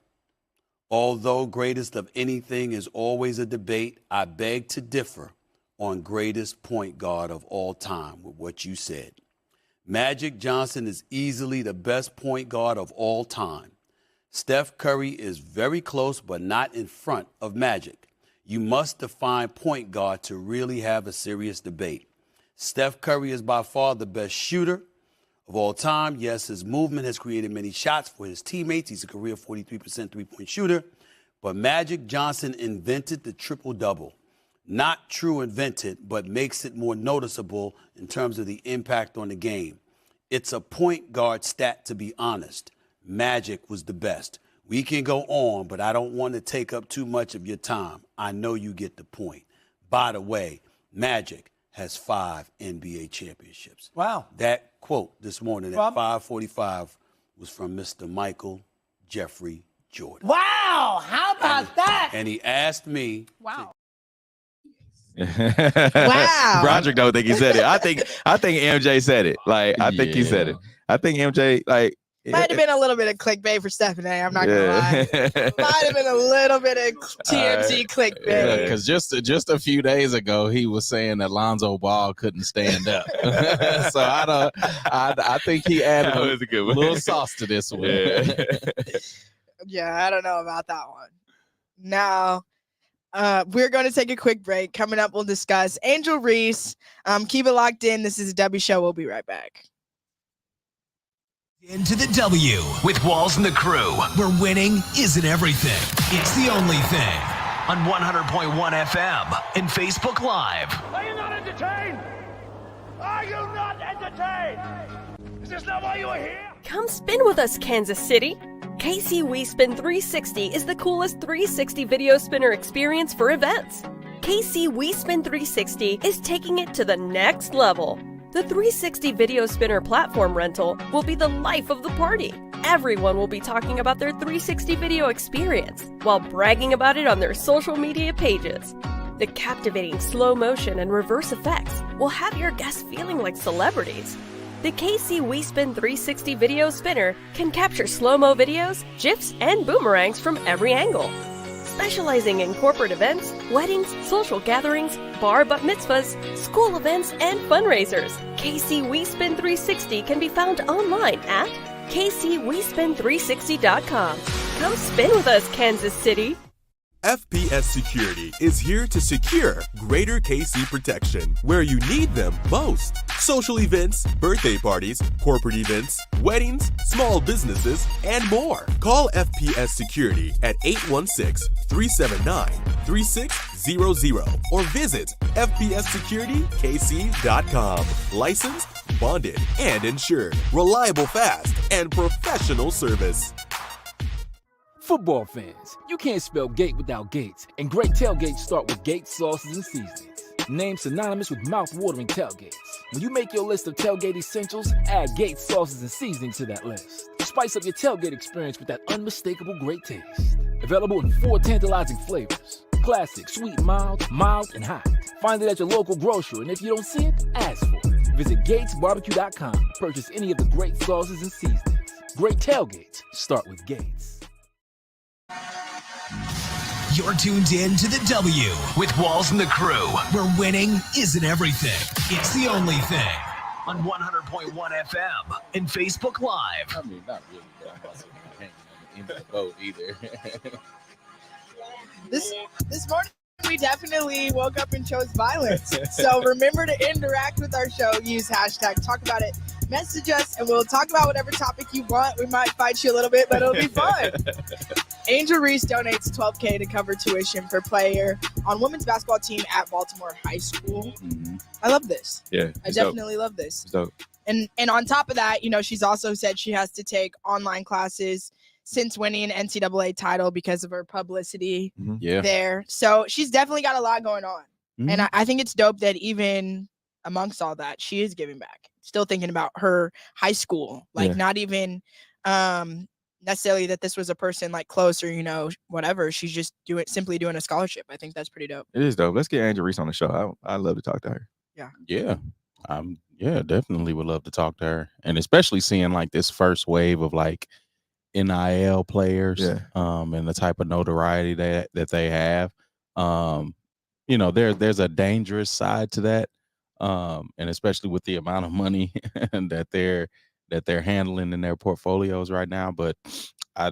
Although greatest of anything is always a debate, I beg to differ on greatest point guard of all time with what you said. Magic Johnson is easily the best point guard of all time. Steph Curry is very close, but not in front of Magic. You must define point guard to really have a serious debate. Steph Curry is by far the best shooter of all time. Yes, his movement has created many shots for his teammates. He's a career 43% three-point shooter. But Magic Johnson invented the triple-double. Not true invented, but makes it more noticeable in terms of the impact on the game. It's a point guard stat, to be honest. Magic was the best. We can go on, but I don't want to take up too much of your time. I know you get the point. By the way, Magic has 5 NBA championships. Wow. That quote this morning at 5:45 was from Mr. Michael Jeffrey Jordan. Wow. How about that? And he asked me. Wow. Wow. Broderick don't think he said it. I think MJ said it. Like, I think he said it. I think MJ, like, might have been a little bit of clickbait for Stephen A. I'm not gonna lie. Might have been a little bit of TMZ clickbait. Because just a few days ago, he was saying that Lonzo Ball couldn't stand up. So I think he added a little sauce to this one. Yeah, I don't know about that one. Now, we're going to take a quick break. Coming up, we'll discuss Angel Reese. Keep it locked in. This is a W Show. We'll be right back. Into the W with Walls and the Crew, where winning isn't everything. It's the only thing. On 100.1 FM and Facebook Live. Are you not entertained? Are you not entertained? Is this not why you are here? Come spin with us, Kansas City. KC WeSpin 360 is the coolest 360 video spinner experience for events. KC WeSpin 360 is taking it to the next level. The 360 video spinner platform rental will be the life of the party. Everyone will be talking about their 360 video experience while bragging about it on their social media pages. The captivating slow motion and reverse effects will have your guests feeling like celebrities. The KC WeSpin 360 video spinner can capture slow-mo videos, GIFs, and boomerangs from every angle. Specializing in corporate events, weddings, social gatherings, bar bat mitzvahs, school events, and fundraisers, KC WeSpin 360 can be found online at kcwespin360.com. Come spin with us, Kansas City. FPS Security is here to secure greater KC protection where you need them most. Social events, birthday parties, corporate events, weddings, small businesses, and more. Call FPS Security at 816-379-3600 or visit fpssecuritykc.com. Licensed, bonded, and insured. Reliable, fast, and professional service. Football fans, you can't spell gate without Gates, and great tailgates start with Gates sauces and seasonings. Named synonymous with mouth-watering tailgates. When you make your list of tailgate essentials, add Gates sauces and seasonings to that list. Spice up your tailgate experience with that unmistakable great taste. Available in 4 tantalizing flavors: classic, sweet, mild, and hot. Find it at your local grocer, and if you don't see it, ask for it. Visit GatesBarbecue.com to purchase any of the great sauces and seasonings. Great tailgates start with Gates. You're tuned in to the W with Walls and the Crew, where winning isn't everything. It's the only thing. On 100.1 FM and Facebook Live. I mean, not really. I'm not hanging in the boat either. This morning. We definitely woke up and chose violence. So remember to interact with our show. Use hashtag talk about it. Message us and we'll talk about whatever topic you want. We might fight you a little bit, but it'll be fun. Angel Reese donates $12,000 to cover tuition for player on women's basketball team at Baltimore High School. Mm-hmm. I love this. Yeah, I definitely love this. It's dope. And on top of that, she's also said she has to take online classes since winning an NCAA title because of her publicity there. So she's definitely got a lot going on. Mm-hmm. And I think it's dope that even amongst all that, she is giving back. Still thinking about her high school, not even necessarily that this was a person like close or, whatever. She's just simply doing a scholarship. I think that's pretty dope. It is dope. Let's get Angel Reese on the show. I'd love to talk to her. Yeah. Yeah. Yeah, definitely would love to talk to her. And especially seeing like this first wave of like NIL players and the type of notoriety that they have. There's a dangerous side to that. And especially with the amount of money that they're handling in their portfolios right now. But I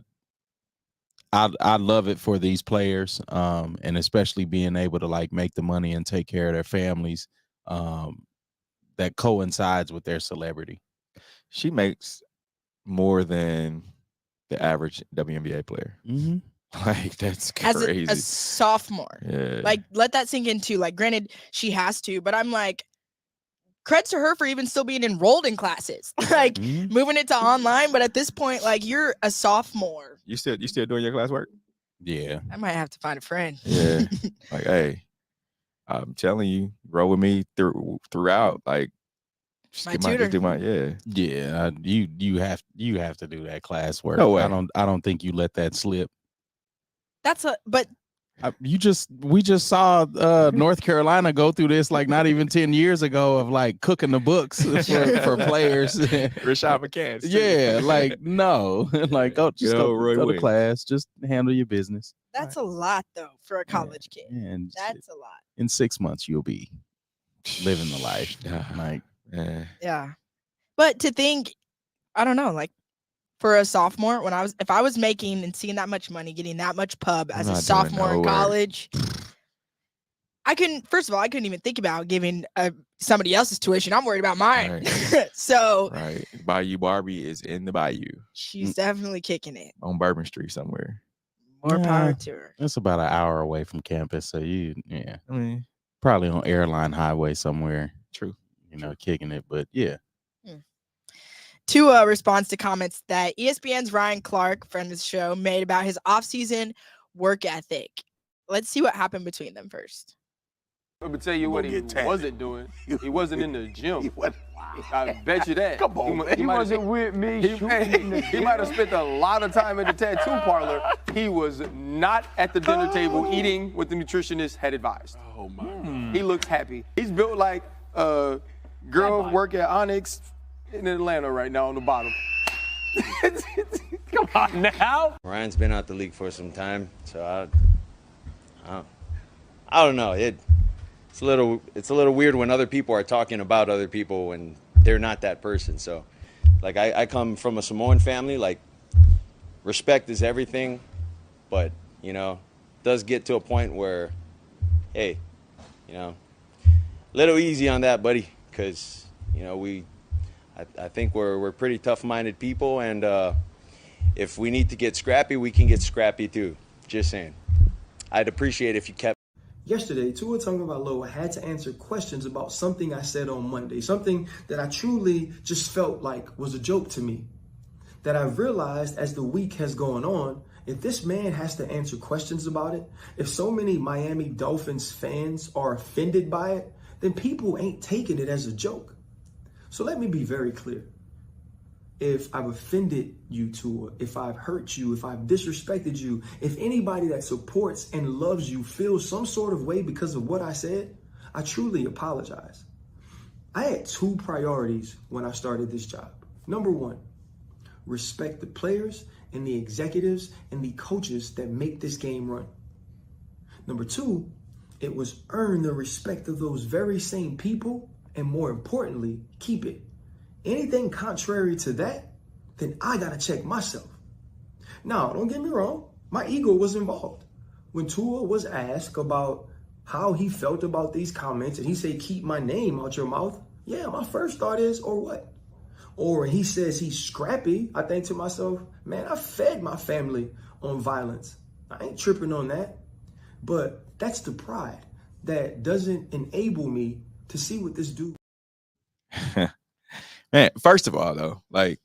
love it for these players, and especially being able to like make the money and take care of their families that coincides with their celebrity. She makes more than the average WNBA player. Mm-hmm. Like, that's crazy. As a sophomore. Yeah. Like, let that sink in too. Like, granted, she has to, but I'm like, credit to her for even still being enrolled in classes. Like, moving it to online, but at this point, like, you're a sophomore. You still doing your classwork? Yeah. I might have to find a friend. Yeah. Like, hey, I'm telling you, roll with me throughout. Like, my tutor. You have to do that classwork. No way. I don't think you let that slip. But we just saw North Carolina go through this like not even 10 years ago of like cooking the books for players. Rashad McCants. Yeah, like no, like go to class, just handle your business. That's a lot though for a college kid. And that's a lot. In 6 months, you'll be living the life. Like, yeah. But to think, I don't know, like for a sophomore, if I was making and seeing that much money, getting that much pub as a sophomore in college, I couldn't even think about giving somebody else's tuition. I'm worried about mine. Right. So Bayou Barbie is in the Bayou. She's definitely kicking it on Bourbon Street somewhere. More power to her. It's about an hour away from campus, so probably on Airline Highway somewhere. True. Kicking it, but yeah. To response to comments that ESPN's Ryan Clark, friend of the show, made about his offseason work ethic. Let's see what happened between them first. I'm going to tell you what he wasn't doing. He wasn't in the gym. I bet you that. Come on, he wasn't with me. He might have spent a lot of time at the tattoo parlor. He was not at the dinner table eating what the nutritionist had advised. Oh, my. He looks happy. He's built like a girl work at Onyx in Atlanta right now on the bottom. Come on now. Ryan's been out the league for some time, so I don't know. It's a little weird when other people are talking about other people when they're not that person. So, like I come from a Samoan family. Like respect is everything, but does get to a point where, hey, little easy on that, buddy, because I think we're pretty tough-minded people, and if we need to get scrappy, we can get scrappy too. Just saying. I'd appreciate if you kept. Yesterday, Tua Tagovailoa had to answer questions about something I said on Monday, something that I truly just felt like was a joke to me. That I've realized as the week has gone on, if this man has to answer questions about it, if so many Miami Dolphins fans are offended by it, then people ain't taking it as a joke. So let me be very clear. If I've offended you, Tua, if I've hurt you, if I've disrespected you, if anybody that supports and loves you feels some sort of way because of what I said, I truly apologize. I had two priorities when I started this job. Number one, respect the players and the executives and the coaches that make this game run. Number two, it was earn the respect of those very same people, and more importantly, keep it. Anything contrary to that, then I gotta check myself. Now, don't get me wrong, my ego was involved. When Tua was asked about how he felt about these comments, and he said, keep my name out your mouth, yeah, my first thought is, or what? Or he says he's scrappy, I think to myself, man, I fed my family on violence. I ain't tripping on that. But that's the pride that doesn't enable me to see what this dude. Man, first of all, though, like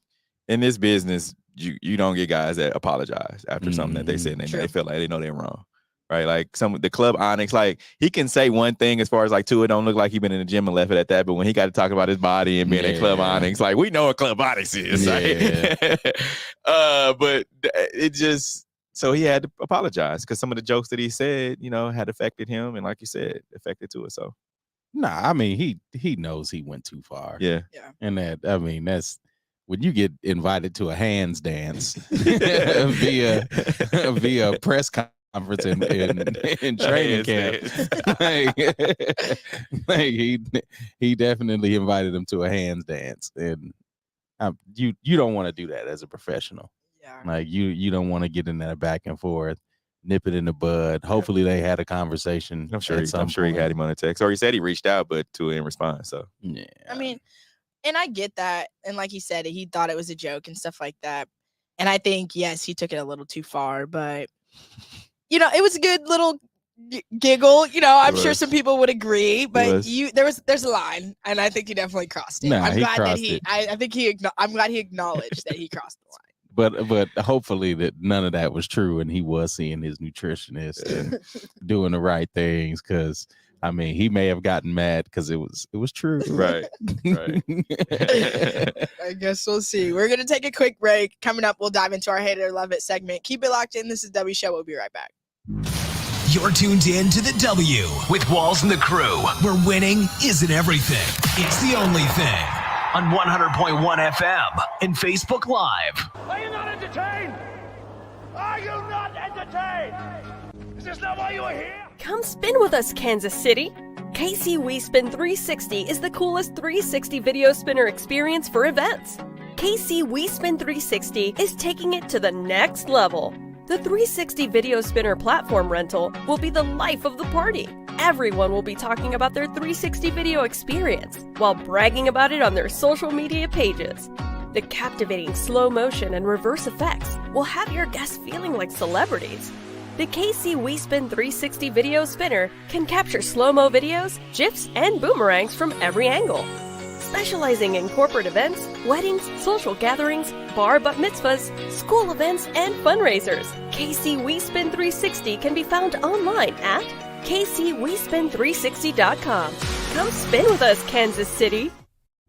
in this business, you don't get guys that apologize after something that they said and they feel like they know they're wrong. Right. Like the club Onyx, like he can say one thing as far as like Tua don't look like he been in the gym and left it at that. But when he got to talk about his body and being at Club Onyx, like we know what Club Onyx is. Yeah. Right? But it just, so he had to apologize because some of the jokes that he said, you know, had affected him. And like you said, affected Tua. So. Nah, I mean, he knows he went too far. Yeah. And that, I mean, that's when you get invited to a hands dance via press conference in training camp. like he definitely invited him to a hands dance, and you don't want to do that as a professional. Yeah. Like you don't want to get in that back and forth, nip it in the bud. Hopefully they had a conversation. I'm sure he had him on a text, or he said he reached out, but Tua didn't respond. So yeah, I mean, and I get that, and like he said, he thought it was a joke and stuff like that. And I think yes, he took it a little too far, but. You know, it was a good little giggle. You know, I'm sure some people would agree, but there's a line, and I think he definitely crossed it. Nah, I'm glad crossed that it. I'm glad he acknowledged that he crossed the line. But hopefully that none of that was true, and he was seeing his nutritionist and doing the right things. Because I mean, he may have gotten mad because it was true. Right. I guess we'll see. We're gonna take a quick break. Coming up, we'll dive into our Hate It or Love It segment. Keep it locked in. This is W Show. We'll be right back. You're tuned in to the W with Walls and the Crew, where winning isn't everything. It's the only thing. On 100.1 FM and Facebook Live. Are you not entertained? Are you not entertained? Is this not why you are here? Come spin with us, Kansas City. KC We Spin 360 is the coolest 360 video spinner experience for events. KC We Spin 360 is taking it to the next level. The 360 video spinner platform rental will be the life of the party. Everyone will be talking about their 360 video experience while bragging about it on their social media pages. The captivating slow motion and reverse effects will have your guests feeling like celebrities. The KC We Spin 360 video spinner can capture slow-mo videos, GIFs, and boomerangs from every angle. Specializing in corporate events, weddings, social gatherings, bar bat mitzvahs, school events, and fundraisers, KC We Spin 360 can be found online at kcwespin360.com. Come spin with us, Kansas City.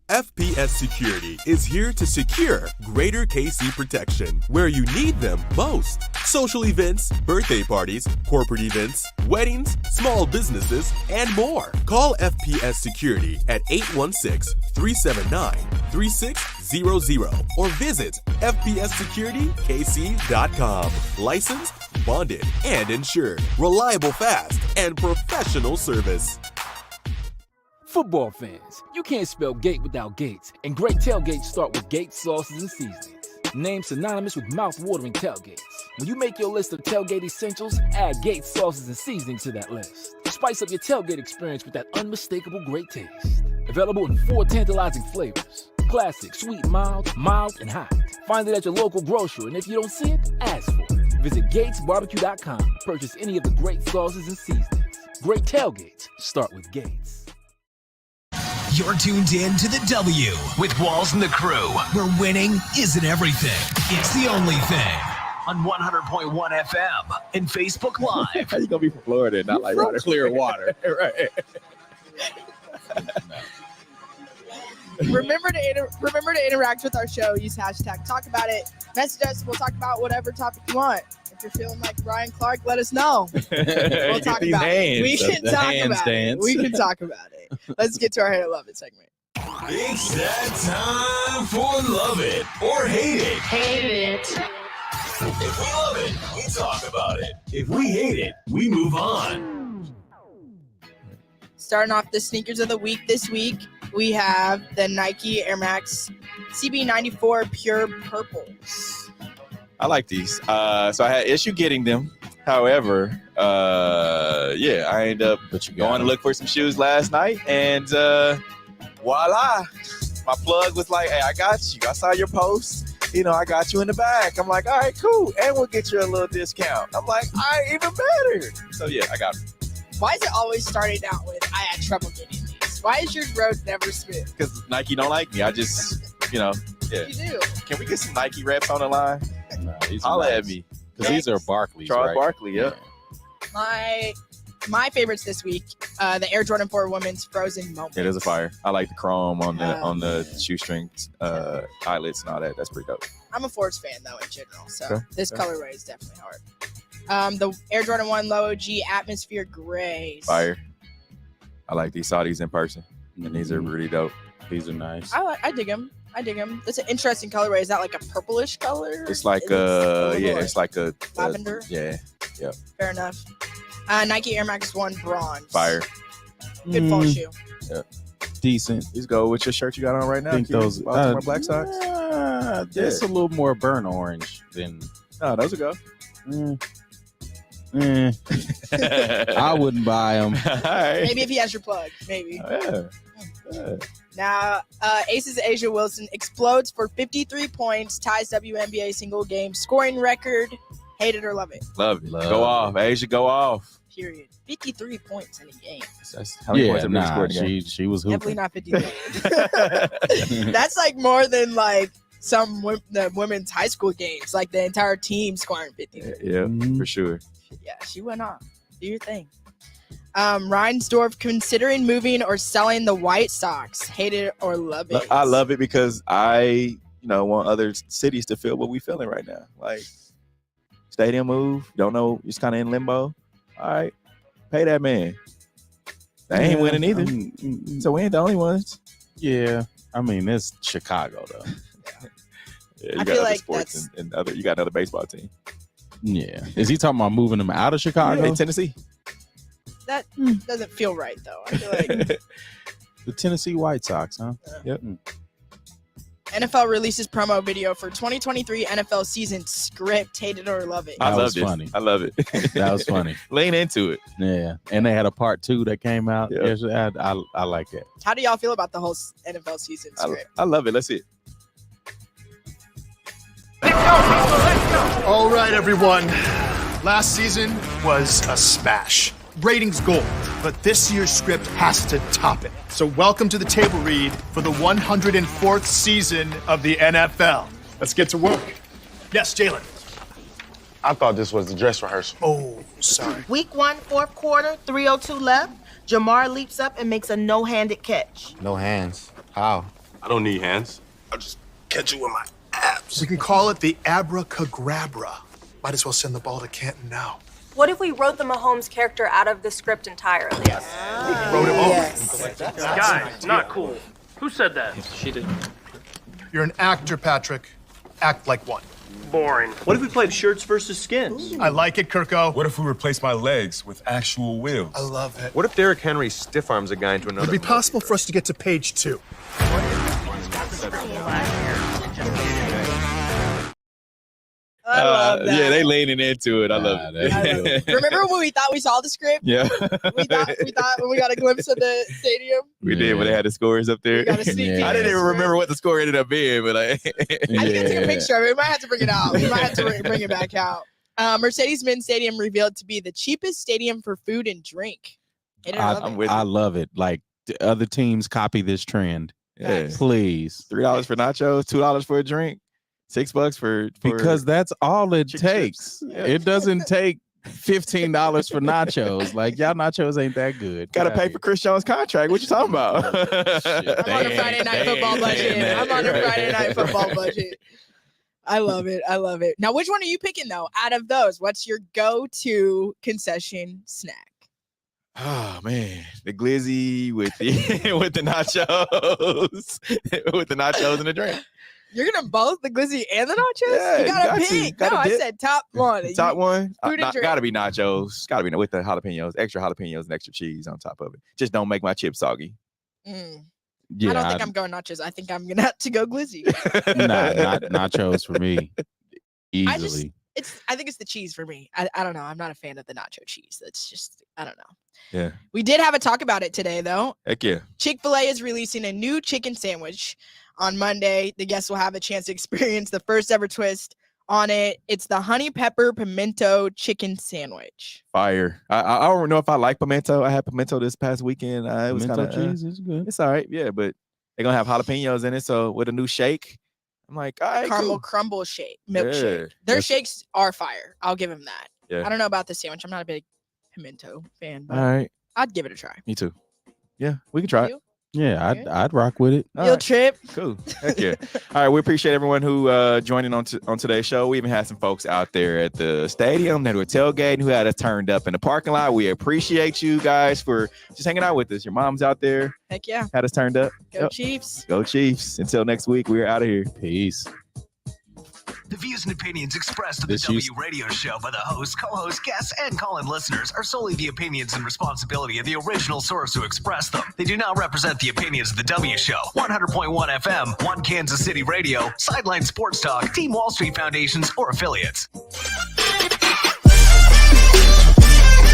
FPS Security is here to secure Greater KC protection where you need them most. Social events, birthday parties, corporate events, weddings, small businesses, and more. Call FPS Security at 816-379-3600 or visit fpssecuritykc.com. Licensed, bonded, and insured. Reliable, fast, and professional service. Football fans, you can't spell gate without Gates, and great tailgates start with Gates sauces and seasonings. Named synonymous with mouth-watering tailgates. When you make your list of tailgate essentials, add Gates sauces and seasonings to that list. Spice up your tailgate experience with that unmistakable great taste. Available in 4 tantalizing flavors: classic, sweet, mild, and hot. Find it at your local grocery, and if you don't see it, ask for it. Visit GatesBarbecue.com to purchase any of the great sauces and seasonings. Great tailgates start with Gates. You're tuned in to the W with Walls and the Crew, where winning isn't everything. It's the only thing. On 100.1 FM and Facebook Live. How you gonna be from Florida and not like water, clear water? Right. Remember to interact with our show. Use hashtag talk about it. Message us. We'll talk about whatever topic you want. If you're feeling like Brian Clark, let us know. We'll talk about it. We can talk about it. We can talk about it. Let's get to our Hate It or Love It segment. It's that time for Love It or Hate It. Hate it. If we love it, we talk about it. If we hate it, we move on. Starting off the sneakers of the week this week, we have the Nike Air Max CB94 Pure Purples. I like these. So I had issue getting them. However, yeah, I ended up going to look for some shoes last night, and voila, my plug was like, "Hey, I got you. I saw your post. You know, I got you in the back." I'm like, "All right, cool, and we'll get you a little discount." I'm like, "All right, even better." So yeah, I got it. Why is it always starting out with I had trouble getting these? Why is your road never smooth? Because Nike don't like me. I just, yeah. You do. Can we get some Nike reps on the line? No, Holla at me. Because these are Barclays, Charles right? Barkley, yeah. My favorites this week, the Air Jordan 4 Women's Frozen Moment. It is a fire. I like the chrome on the shoestring eyelets and all that. That's pretty dope. I'm a Force fan though in general, so Okay. this colorway is definitely hard. The Air Jordan 1 Low OG Atmosphere Grays. Fire. I like these. Saw these in person, and these are really dope. These are nice. I dig them. It's an interesting colorway. Is that like a purplish color? It's like it's like a lavender. Yeah. Fair enough. Nike Air Max 1 Bronze. Fire. Good fall shoe. Yeah. Decent. Let's go with your shirt you got on right now. I think those Baltimore Black Sox. It's a little more burnt orange than. No, those will go. I wouldn't buy them. Maybe if he has your plug. Maybe. Yeah. Now, Aces Asia Wilson explodes for 53 points, ties WNBA single game scoring record. Hate it or love it. Love it. Go off. Asia, go off. Period. 53 points in a game. That's how many points have been scored in a game? She was Definitely hooping. not 53. That's like more than like some the women's high school games. Like the entire team scoring 50. Yeah, for sure. Yeah, she went off. Do your thing. Reinsdorf considering moving or selling the White Sox. Hate it or love it. I love it because I, want other cities to feel what we feeling right now. Like stadium move, don't know, just kind of in limbo. All right, pay that man. They ain't winning either, so we ain't the only ones. Yeah, I mean it's Chicago though. Yeah, I you got feel other like sports and other. You got another baseball team. Yeah, is he talking about moving them out of Chicago? Yeah, Tennessee. That doesn't feel right though. I feel like The Tennessee White Sox, huh? Yep. NFL releases promo video for 2023 NFL season script. Hate it or love it. I love was funny. I love it. That was funny. Lean into it. Yeah, and they had a part 2 that came out. Yeah. Yesterday. I like that. How do y'all feel about the whole NFL season script? I love it. Let's see it. All right, everyone. Last season was a smash. Ratings gold, but this year's script has to top it. So welcome to the table read for the 104th season of the NFL. Let's get to work. Yes, Jalen. I thought this was the dress rehearsal. Oh, sorry. Week 1, fourth quarter, 3:02 left. Jamar leaps up and makes a no-handed catch. No hands. How? I don't need hands. I'll just catch you with my abs. We can call it the abracadabra. Might as well send the ball to Canton now. What if we wrote the Mahomes character out of the script entirely? Wrote him over. Guys, not cool. Who said that? She did. You're an actor, Patrick. Act like one. Boring. What if we played shirts versus skins? I like it, Kirko. What if we replace my legs with actual wheels? I love it. What if Derrick Henry stiff arms a guy into another? Would it be possible for us to get to page 2? I love that. Yeah, they leaning into it. I love it. Remember when we thought we saw the script? Yeah. We thought when we got a glimpse of the stadium. We did when they had the scores up there. got a sneak peek I didn't even remember what the score ended up being, but I think I took a picture of it. We might have to bring it out. We might have to bring it back out. Mercedes-Benz Stadium revealed to be the cheapest stadium for food and drink. I love it. Like the other teams copy this trend. Yeah. Please. $3 for nachos, $2 for a drink, $6 for because that's all it chicken takes. strips. Yeah. It doesn't take $15 for nachos. Like y'all nachos ain't that good. Gotta pay for Chris Jones' contract. What you talking about? I'm on a Friday night football budget. I'm on a Friday night football budget. I love it. I love it. Now, which one are you picking though? Out of those, what's your go-to concession snack? Oh man, the glizzy with the with the nachos, with the nachos and the drink. You're gonna both the glizzy and the nachos? Yeah, you gotta got to. pick. Gotta No, I dip. said top one. Top one, Food and drink. gotta be nachos. Gotta be with the jalapenos, extra jalapenos and extra cheese on top of it. Just don't make my chips soggy. Yeah, I don't think I'm going nachos. I think I'm gonna have to go glizzy. not nachos for me. Easily. I think it's the cheese for me. I don't know. I'm not a fan of the nacho cheese. That's just, I don't know. Yeah. We did have a talk about it today, though. Heck yeah. Chick-fil-A is releasing a new chicken sandwich on Monday. The guests will have a chance to experience the first ever twist on it. It's the honey pepper pimento chicken sandwich. Fire. I don't know if I like pimento. I had pimento this past weekend. It was Pimento kind of cheese is good. It's all right. Yeah, but they're gonna have jalapenos in it. So with a new shake, I'm like, all right, Caramel cool. crumble shake, milkshake. Yeah. Their shakes are fire. I'll give them that. Yeah. I don't know about the sandwich. I'm not a big pimento fan, but All right. I'd give it a try. Me too. Yeah, we can try it. You? Yeah, I'd rock with it. All Field right. trip. Cool. Heck yeah. All right. We appreciate everyone who joining on today's show. We even had some folks out there at the stadium that were tailgating who had us turned up in the parking lot. We appreciate you guys for just hanging out with us. Your mom's out there. Heck yeah. Had us turned up. Go Chiefs. Go Chiefs. Until next week, we're out of here. Peace. The views and opinions expressed in the This W used- Radio Show by the host, co-host, guests, and call-in listeners are solely the opinions and responsibility of the original source who expressed them. They do not represent the opinions of the W Show, 100.1 FM, One Kansas City Radio, Sideline Sports Talk, Team Wall Street Foundations, or affiliates.